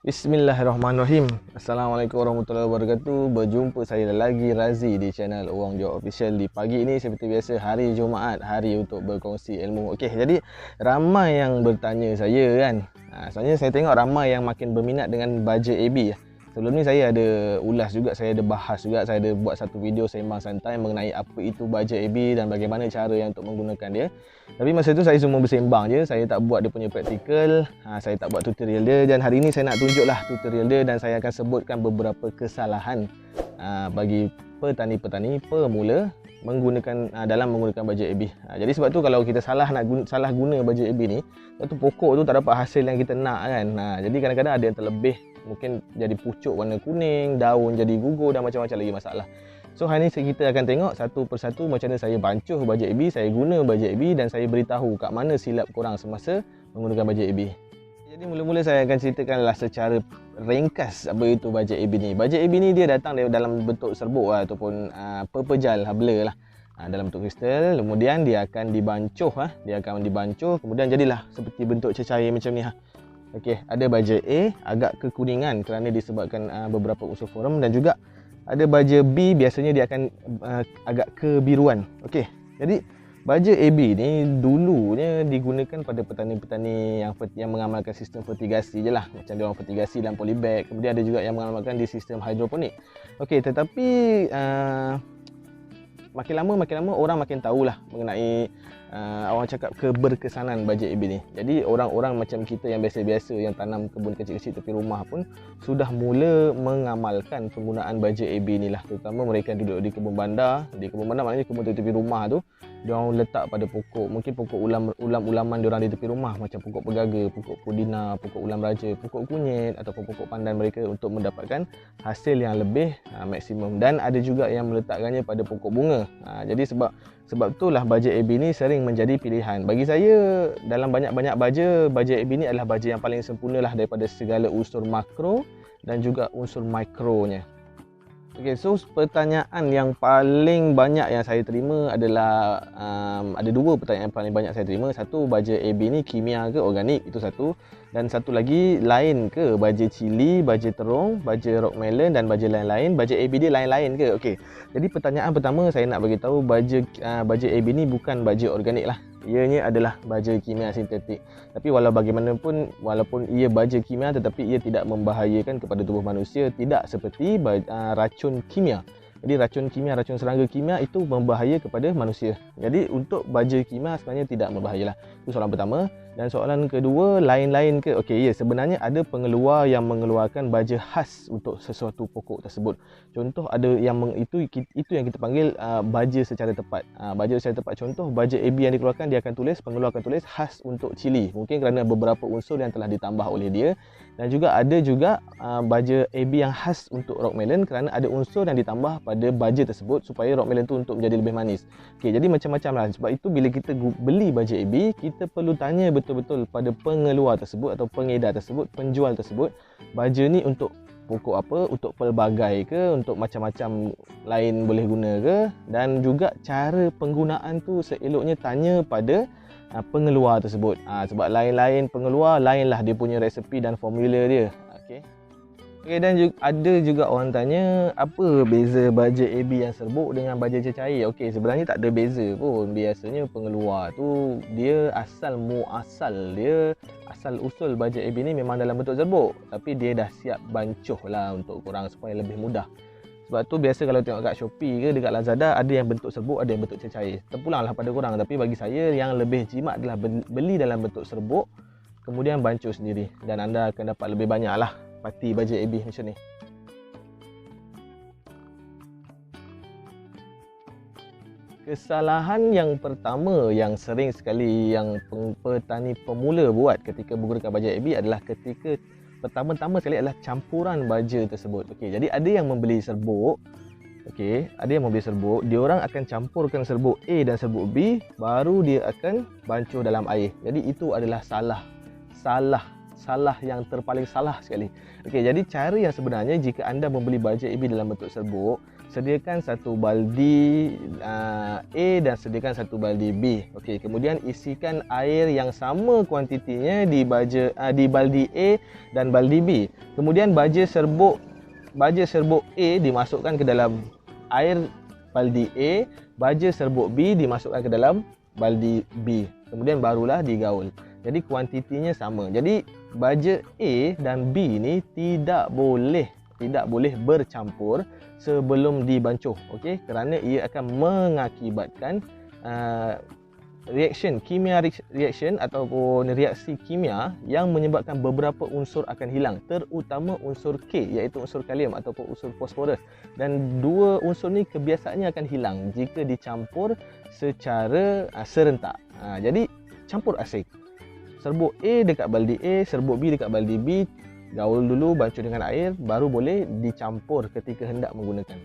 Bismillahirrahmanirrahim. Assalamualaikum warahmatullahi wabarakatuh. Berjumpa saya lagi Razi di channel Orang Jawab Official di pagi ini seperti biasa, hari Jumaat, hari untuk berkongsi ilmu. Okey, jadi ramai yang bertanya saya kan. Sebenarnya saya tengok ramai yang makin berminat dengan baja AB. Sebelum ni saya ada ulas juga, saya ada bahas juga, saya ada buat satu video sembang santai mengenai apa itu baja AB dan bagaimana cara yang untuk menggunakan dia. Tapi masa tu saya cuma bersembang je, saya tak buat dia punya praktikal, saya tak buat tutorial dia, dan hari ni saya nak tunjuklah tutorial dia dan saya akan sebutkan beberapa kesalahan bagi petani-petani pemula dalam menggunakan baja AB. Jadi sebab tu kalau kita salah guna baja AB ni, sebab tu pokok tu tak dapat hasil yang kita nak kan. Jadi kadang-kadang ada yang terlebih, mungkin jadi pucuk warna kuning, daun jadi gugur dan macam-macam lagi masalah. So hari ni kita akan tengok satu persatu macam mana saya bancuh baja AB, saya guna baja AB dan saya beritahu kat mana silap korang semasa menggunakan baja AB. Jadi mula-mula saya akan ceritakanlah secara ringkas apa itu baja AB ni. Baja AB ni dia datang dalam bentuk serbuk ataupun pepejal habla lah, dalam bentuk kristal. Kemudian dia akan dibancuh, kemudian jadilah seperti bentuk cecair macam ni. Okey, ada baja A agak kekuningan kerana disebabkan beberapa unsur forum, dan juga ada baja B biasanya dia akan agak kebiruan. Okey, jadi baja AB ni dulunya digunakan pada petani-petani yang mengamalkan sistem fertigasi je lah, macam dia orang fertigasi dalam polybag. Kemudian ada juga yang mengamalkan di sistem hidroponik. Okey, tetapi makin lama orang makin tahulah mengenai orang cakap keberkesanan baja AB ni. Jadi orang-orang macam kita yang biasa-biasa yang tanam kebun kecil-kecil tepi rumah pun sudah mula mengamalkan penggunaan baja AB ni lah. Terutama mereka yang duduk di kebun bandar. Di kebun bandar maknanya kebun tepi rumah tu, dia orang letak pada pokok, mungkin pokok ulam-ulaman dia orang di tepi rumah, macam pokok pegaga, pokok pudina, pokok ulam raja, pokok kunyit ataupun pokok pandan mereka untuk mendapatkan hasil yang lebih maksimum. Dan ada juga yang meletakkannya pada pokok bunga. Jadi sebab itulah baja AB ni sering menjadi pilihan. Bagi saya, dalam banyak-banyak baja AB ni adalah baja yang paling sempurna lah daripada segala unsur makro dan juga unsur mikronya. Okey, so pertanyaan yang paling banyak yang saya terima adalah ada dua pertanyaan yang paling banyak saya terima. Satu, baja AB ni kimia ke organik? Itu satu. Dan satu lagi, lain ke baja cili, baja terung, baja rock melon dan baja lain-lain? Baja AB dia lain-lain ke? Okey. Jadi pertanyaan pertama saya nak bagi tahu, baja AB ni bukan baja organik lah. Ianya adalah baja kimia sintetik. Tapi walaupun ia baja kimia, tetapi ia tidak membahayakan kepada tubuh manusia, tidak seperti racun kimia. Jadi racun serangga kimia itu membahaya kepada manusia. Jadi untuk baja kimia sebenarnya tidak membahayalah. Itu soalan pertama. Dan soalan kedua, lain-lain ke? Okey, ya, sebenarnya ada pengeluar yang mengeluarkan baja khas untuk sesuatu pokok tersebut. Contoh ada yang itu yang kita panggil baja secara tepat. Baja secara tepat, contoh baja AB yang dikeluarkan, dia akan pengeluar akan tulis khas untuk cili. Mungkin kerana beberapa unsur yang telah ditambah oleh dia. Dan juga ada baja AB yang khas untuk rock melon kerana ada unsur yang ditambah pada baja tersebut supaya rock melon tu untuk menjadi lebih manis. Okey, jadi macam-macam lah. Sebab itu bila kita beli baja AB, kita perlu tanya betul-betul pada pengeluar tersebut atau pengedar tersebut, penjual tersebut, baja ni untuk pokok apa, untuk pelbagai ke, untuk macam-macam lain boleh guna ke, dan juga cara penggunaan tu seeloknya tanya pada pengeluar tersebut. Sebab lain-lain pengeluar, lainlah dia punya resepi dan formula dia. Okey, dan ada juga orang tanya, apa beza baja AB yang serbuk dengan baja cecair? Okey, sebenarnya tak ada beza pun. Biasanya pengeluar tu dia asal usul baja AB ni memang dalam bentuk serbuk, tapi dia dah siap bancuh lah untuk korang supaya lebih mudah. Sebab tu biasa kalau tengok kat Shopee ke dekat Lazada, ada yang bentuk serbuk, ada yang bentuk cecair. Terpulanglah pada korang. Tapi bagi saya yang lebih jimat adalah beli dalam bentuk serbuk, kemudian bancuh sendiri, dan anda akan dapat lebih banyak lah parti baja AB macam ni. Kesalahan yang pertama yang sering sekali yang petani pemula buat ketika menggunakan baja AB adalah ketika pertama-tama sekali adalah campuran baja tersebut. Okey, jadi ada yang membeli serbuk. Dia orang akan campurkan serbuk A dan serbuk B, baru dia akan bancuh dalam air. Jadi itu adalah salah yang terpaling salah sekali. Okey, jadi cara yang sebenarnya jika anda membeli baja AB dalam bentuk serbuk, sediakan satu baldi A dan sediakan satu baldi B. Okey, kemudian isikan air yang sama kuantitinya di baldi A dan baldi B. Kemudian baja serbuk A dimasukkan ke dalam air baldi A, baja serbuk B dimasukkan ke dalam baldi B. Kemudian barulah digaul. Jadi kuantitinya sama. Jadi baja A dan B ni tidak boleh bercampur sebelum dibancuh, okey, kerana ia akan mengakibatkan reaction ataupun reaksi kimia yang menyebabkan beberapa unsur akan hilang, terutama unsur K iaitu unsur kalium ataupun unsur fosforus, dan dua unsur ni kebiasaannya akan hilang jika dicampur secara serentak. Jadi campur asing. Serbuk A dekat baldi A, serbuk B dekat baldi B, gaul dulu, bancuh dengan air, baru boleh dicampur ketika hendak menggunakan.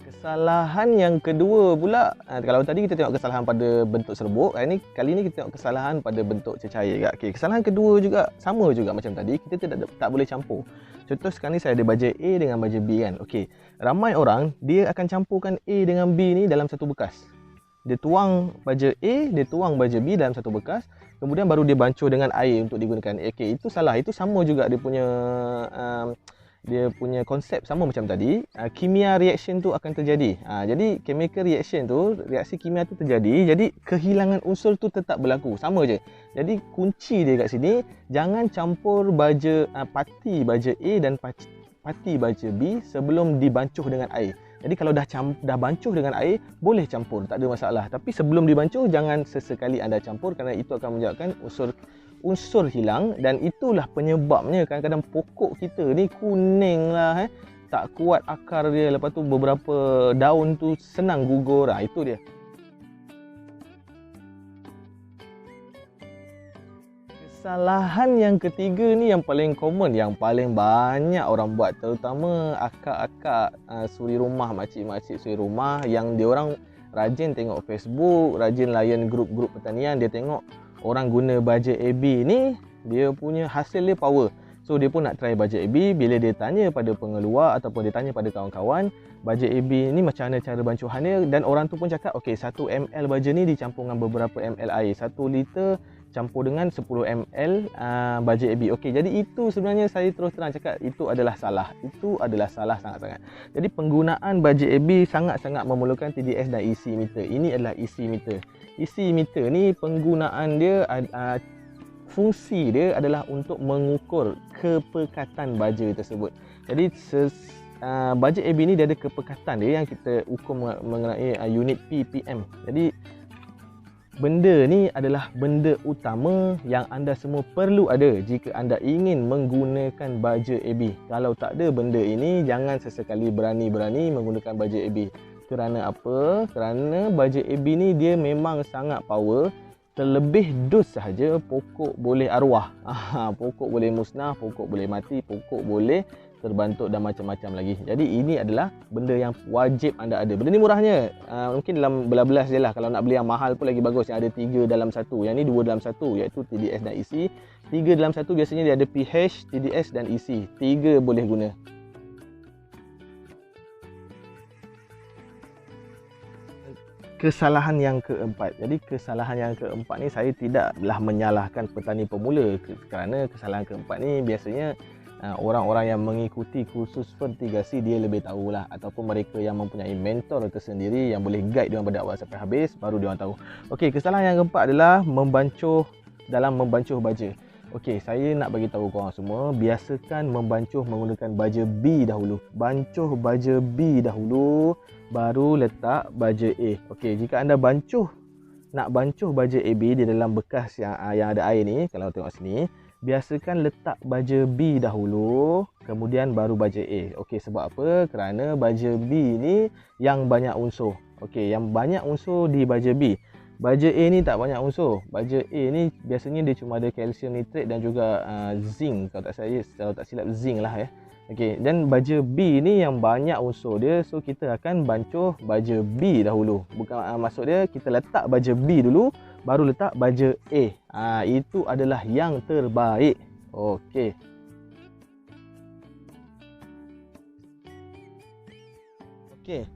Kesalahan yang kedua pula, kalau tadi kita tengok kesalahan pada bentuk serbuk, kali ni kita tengok kesalahan pada bentuk cecair. Okay, kesalahan kedua juga sama juga macam tadi, kita tak boleh campur. Contoh sekarang ni saya ada baja A dengan baja B kan. Okey, ramai orang dia akan campurkan A dengan B ni dalam satu bekas. Dia tuang baja A, dia tuang baja B dalam satu bekas, kemudian baru dia bancuh dengan air untuk digunakan. Okey, itu salah. Itu sama juga dia punya konsep sama macam tadi. Kimia reaction tu akan terjadi. Jadi chemical reaction tu, reaksi kimia tu terjadi, jadi kehilangan unsur tu tetap berlaku, sama je. Jadi kunci dia kat sini, jangan campur pati baja A dan pati baja B sebelum dibancuh dengan air. Jadi kalau dah bancuh dengan air, boleh campur, tak ada masalah. Tapi sebelum dibancuh, jangan sesekali anda campur kerana itu akan menyebabkan unsur hilang, dan itulah penyebabnya kadang-kadang pokok kita ni kuning lah, tak kuat akar dia, lepas tu beberapa daun tu senang gugur. Itu dia. Kesalahan yang ketiga ni yang paling common, yang paling banyak orang buat, terutama akak-akak suri rumah, makcik-makcik suri rumah yang diorang rajin tengok Facebook, rajin layan grup-grup pertanian, dia tengok orang guna baja AB ni, dia punya hasil dia power. So dia pun nak try baja AB. Bila dia tanya pada pengeluar ataupun dia tanya pada kawan-kawan, baja AB ni macam mana cara bancuhan dia, dan orang tu pun cakap, okey, 1 ml baja ni dicampur dengan beberapa ml air, 1 liter campur dengan 10 ml baja AB. Okey, jadi itu sebenarnya saya terus terang cakap, itu adalah salah. Itu adalah salah sangat-sangat. Jadi penggunaan baja AB sangat-sangat memerlukan TDS dan EC meter. Ini adalah EC meter. EC meter ni penggunaan dia, fungsi dia adalah untuk mengukur kepekatan baja tersebut. Jadi baja AB ni dia ada kepekatan dia yang kita ukur mengenai unit ppm. Jadi benda ni adalah benda utama yang anda semua perlu ada jika anda ingin menggunakan baja AB. Kalau tak ada benda ini, jangan sesekali berani-berani menggunakan baja AB. Kerana apa? Kerana baja AB ni dia memang sangat power. Terlebih dos sahaja, pokok boleh arwah. Pokok boleh musnah, pokok boleh mati, pokok boleh terbantuk dan macam-macam lagi. Jadi ini adalah benda yang wajib anda ada. Benda ni murahnya, mungkin dalam belas-belas je lah. Kalau nak beli yang mahal pun lagi bagus, yang ada 3 dalam 1. Yang ni 2 dalam 1, iaitu TDS dan EC. 3 dalam 1 biasanya dia ada pH, TDS dan EC. 3 boleh guna. Kesalahan yang keempat. Jadi kesalahan yang keempat ni saya tidaklah menyalahkan petani pemula, kerana kesalahan keempat ni biasanya orang-orang yang mengikuti kursus fertigasi dia lebih tahulah, ataupun mereka yang mempunyai mentor tersendiri yang boleh guide dia pada awal sampai habis, baru dia orang tahu. Okey, kesalahan yang keempat adalah membancuh baja. Okey, saya nak bagi tahu korang semua, biasakan membancuh menggunakan baja B dahulu. Bancuh baja B dahulu, baru letak baja A. Okey, jika anda nak bancuh baja AB di dalam bekas yang ada air ni, kalau tengok sini, biasakan letak baja B dahulu, kemudian baru baja A. Okey, sebab apa? Kerana baja B ni yang banyak unsur. Okey, yang banyak unsur di baja B. Baja A ni tak banyak unsur. Baja A ni biasanya dia cuma ada kalsium nitrat dan juga zinc, kalau tak silap zinc lah ya. Okey, dan baja B ni yang banyak unsur dia, so kita akan bancuh baja B dahulu. Bukan maksud dia kita letak baja B dulu baru letak baja A. Itu adalah yang terbaik. Okey. Okey.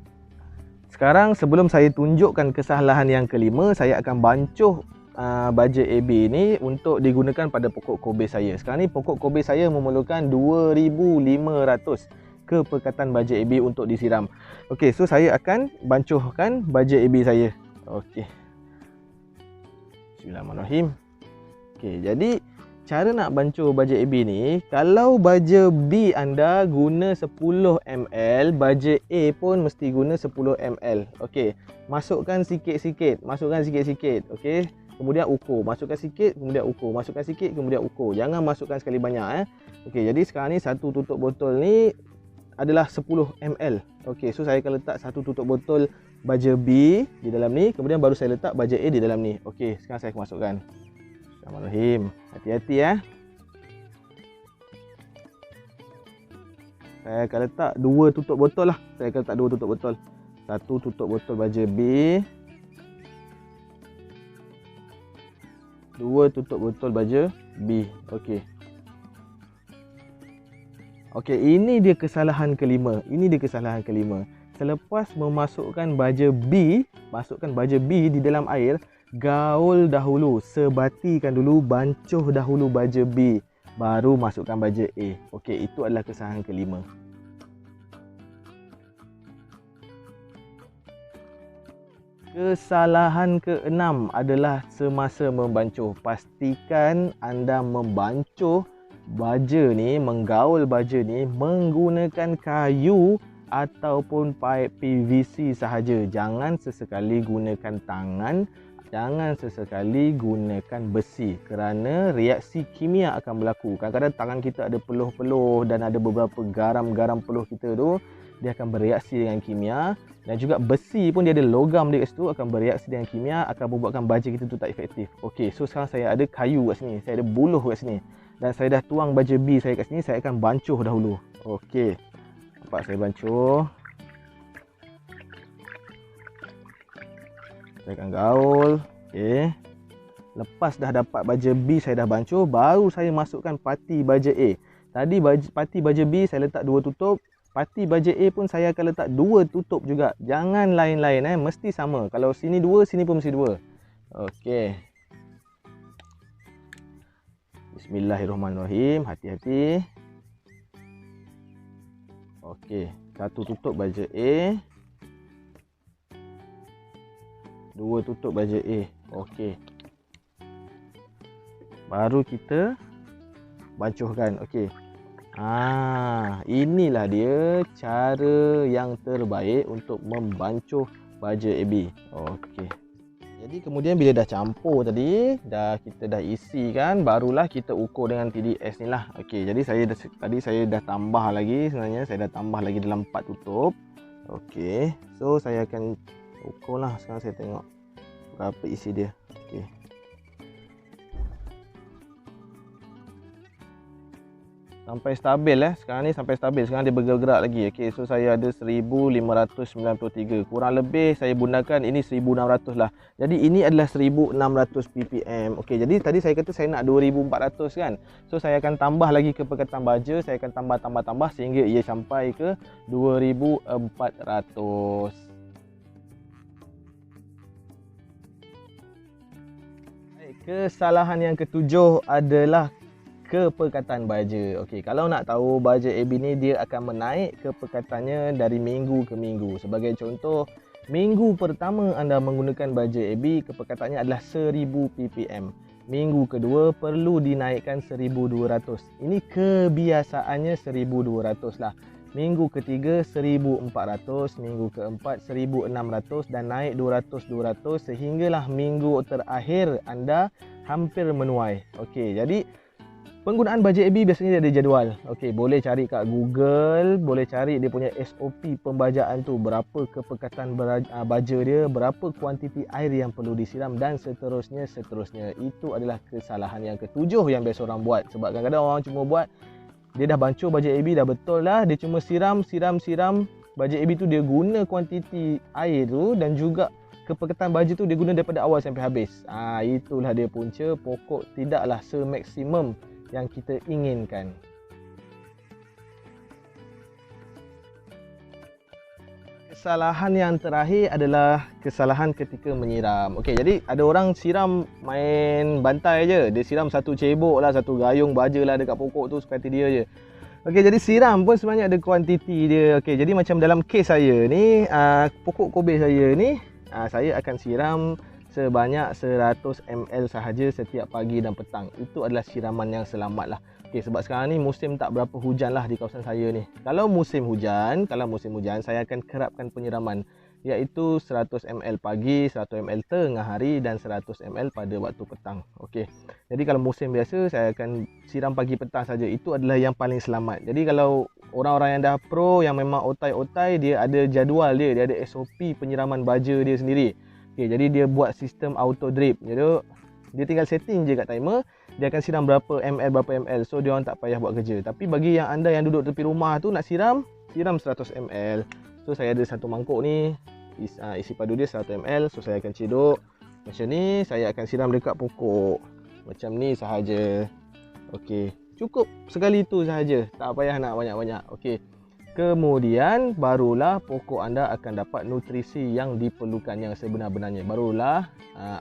Sekarang sebelum saya tunjukkan kesalahan yang kelima, saya akan bancuh baja AB ni untuk digunakan pada pokok kobe saya. Sekarang ni pokok kobe saya memerlukan 2500 kepekatan baja AB untuk disiram. Okey, so saya akan bancuhkan baja AB saya. Okey. Bismillahirrahmanirrahim. Okey, jadi cara nak bancuh baja AB ni, kalau baja B anda guna 10 ml, baja A pun mesti guna 10 ml. Okey, masukkan sikit-sikit, okey. Kemudian ukur, masukkan sikit, kemudian ukur, masukkan sikit, kemudian ukur. Jangan masukkan sekali banyak Okey, jadi sekarang ni satu tutup botol ni adalah 10 ml. Okey, so saya akan letak satu tutup botol baja B di dalam ni, kemudian baru saya letak baja A di dalam ni. Okey, sekarang saya akan masukkan. Bismillahirrahmanirrahim. Hati-hati Saya akan letak 2 tutup botol lah. Saya akan letak 2 tutup botol. Satu tutup botol baja B. 2 tutup botol baja B. Okey. Okey, ini dia kesalahan kelima. Selepas memasukkan baja B, masukkan baja B di dalam air, gaul dahulu, sebatikan dulu, bancuh dahulu baja B, baru masukkan baja A. Okey, itu adalah kesalahan kelima. Kesalahan keenam adalah semasa membancuh. Pastikan anda membancuh baja ni, menggaul baja ni menggunakan kayu ataupun paip PVC sahaja. Jangan sesekali gunakan tangan, jangan sesekali gunakan besi, kerana reaksi kimia akan berlaku. Kadang-kadang tangan kita ada peluh-peluh dan ada beberapa garam-garam peluh kita tu, dia akan bereaksi dengan kimia. Dan juga besi pun dia ada logam dia kat situ, akan bereaksi dengan kimia, akan membuatkan baja kita tu tak efektif. Okey, so sekarang saya ada kayu kat sini, saya ada buluh kat sini, dan saya dah tuang baja B saya kat sini. Saya akan bancuh dahulu. Okey, nampak saya bancuh. Saya akan gaul. Okey, lepas dah dapat baja B saya dah bancuh, baru saya masukkan pati baja A. Tadi pati baja B saya letak 2 tutup, pati baja A pun saya akan letak 2 tutup juga. Jangan lain-lain mesti sama. Kalau sini 2, sini pun mesti 2. Okey. Bismillahirrahmanirrahim. Hati-hati. Okey, satu tutup baja A, 2 tutup baja A. Okey, baru kita bancuhkan. Okey. Inilah dia cara yang terbaik untuk membancuh baja AB. Okey. Jadi kemudian bila dah campur tadi, kita dah isi kan, barulah kita ukur dengan TDS ni lah. Okey, jadi tadi saya dah tambah lagi, sebenarnya saya dah tambah lagi dalam 4 tutup. Okey. So saya akan ukur lah. Sekarang saya tengok berapa isi dia. Okey. Sampai stabil sekarang ni, sampai stabil. Sekarang dia bergerak lagi. Okey, so saya ada 1593. Kurang lebih saya gunakan ini 1600 lah. Jadi ini adalah 1600 ppm. Okey, jadi tadi saya kata saya nak 2400 kan. So saya akan tambah lagi kepekatan baja, saya akan tambah sehingga ia sampai ke 2400. Kesalahan yang ketujuh adalah kepekatan baja. Okey, kalau nak tahu baja AB ni dia akan menaik kepekatannya dari minggu ke minggu. Sebagai contoh, minggu pertama anda menggunakan baja AB, kepekatannya adalah 1000 ppm. Minggu kedua perlu dinaikkan 1200. Ini kebiasaannya 1200 lah. Minggu ketiga 1400, minggu keempat 1600 dan naik 200 sehinggalah minggu terakhir anda hampir menuai. Okey, jadi penggunaan baja AB biasanya dia ada jadual. Okey, boleh cari kat Google, boleh cari dia punya SOP pembajaan tu, berapa kepekatan baja dia, berapa kuantiti air yang perlu disiram dan seterusnya. Itu adalah kesalahan yang ketujuh yang biasa orang buat. Sebab kadang-kadang orang cuma buat, dia dah bancuh baja AB dah betul lah, dia cuma siram. Baja AB tu dia guna kuantiti air tu dan juga kepekatan baja tu dia guna daripada awal sampai habis. Itulah dia punca pokok tidaklah semaksimum yang kita inginkan. Kesalahan yang terakhir adalah kesalahan ketika menyiram. Okey, jadi ada orang siram main bantai je. Dia siram satu cebok lah, satu gayung baja lah dekat pokok tu suka hati dia je. Okey, jadi siram pun sebenarnya ada kuantiti dia. Okey, jadi macam dalam kes saya ni, pokok kobe saya ni, saya akan siram sebanyak 100 ml sahaja setiap pagi dan petang. Itu adalah siraman yang selamat lah. Okey, sebab sekarang ni musim tak berapa hujan lah di kawasan saya ni. Kalau musim hujan, saya akan kerapkan penyiraman, iaitu 100 ml pagi, 100 ml tengah hari dan 100 ml pada waktu petang. Okey. Jadi kalau musim biasa saya akan siram pagi petang saja. Itu adalah yang paling selamat. Jadi kalau orang-orang yang dah pro, yang memang otai-otai, dia ada jadual dia ada SOP penyiraman baja dia sendiri. Okey, jadi dia buat sistem auto drip. Jadi dia tinggal setting je kat timer, dia akan siram berapa ml. So dia orang tak payah buat kerja. Tapi bagi yang anda yang duduk tepi rumah tu nak siram 100 ml. So saya ada satu mangkuk ni, isi padu dia 100 ml. So saya akan cedok macam ni, saya akan siram dekat pokok. Macam ni sahaja. Okey, cukup sekali tu sahaja. Tak payah nak banyak-banyak. Okey. Kemudian barulah pokok anda akan dapat nutrisi yang diperlukan yang sebenar-benarnya. Barulah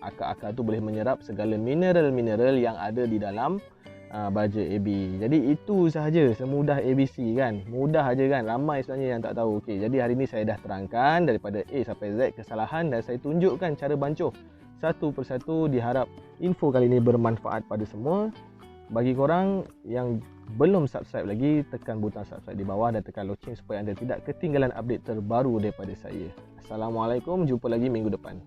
akar-akar tu boleh menyerap segala mineral-mineral yang ada di dalam baja AB. Jadi itu sahaja, semudah ABC kan. Mudah aja kan. Ramai sebenarnya yang tak tahu. Okey, jadi hari ni saya dah terangkan daripada A sampai Z kesalahan dan saya tunjukkan cara bancuh satu persatu. Diharap info kali ini bermanfaat pada semua. Bagi korang yang belum subscribe lagi, tekan butang subscribe di bawah dan tekan loceng supaya anda tidak ketinggalan update terbaru daripada saya. Assalamualaikum, jumpa lagi minggu depan.